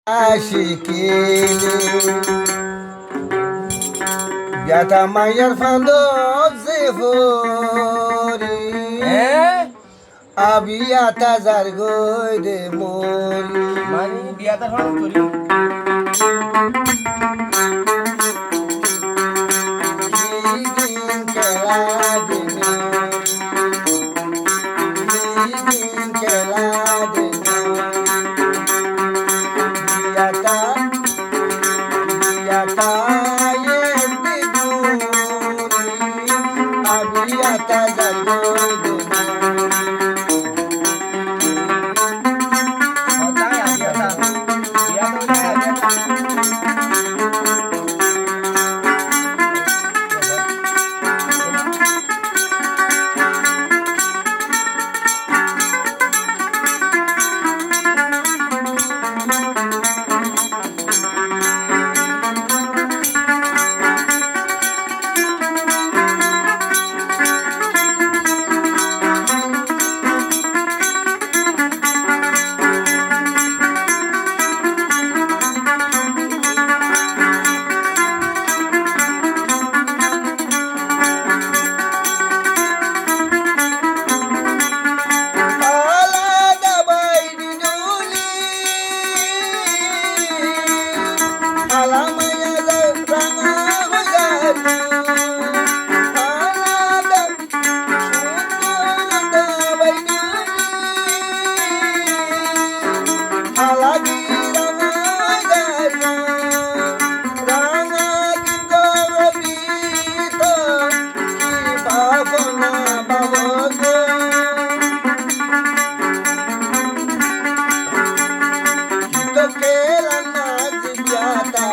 Aşikini Biata mayar fando zefori Abiata zargoi de mori মানে বিয়াটা হল করি Gigin keladini Gigin keladini Biata Biata yendi duri Abiata zargoi de mori হতায় বিয়াটা বিয়াটা বিয়াটা Alada baydi duli Alamaya zavrana huzarlu Alada şundurda baydi Alagi rana huzarlu Rana gingoro bito Ki bavona bavozo Toque la nazibiata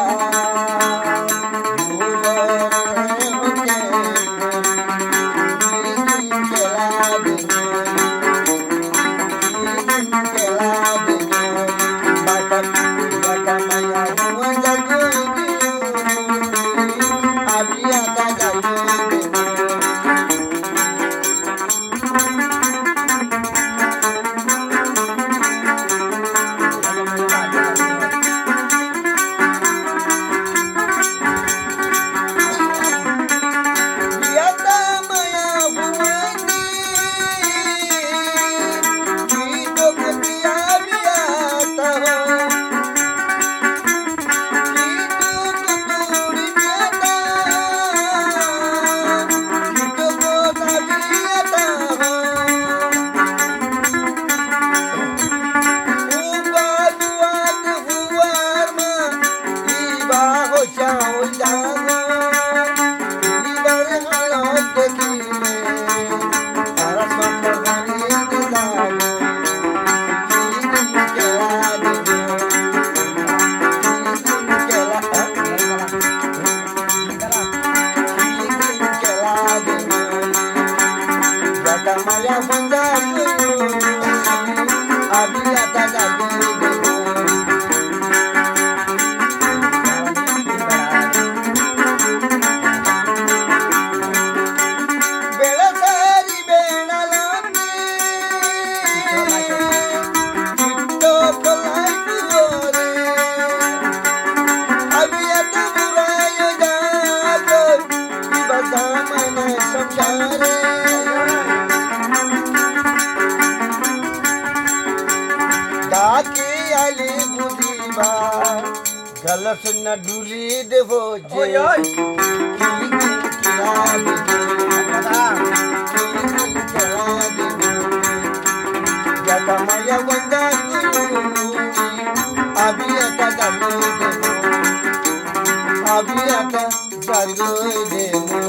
गलत न डुली देवो जे ওই ওই Jatamaya wanda abiyata dalo demo abiyata dalo demo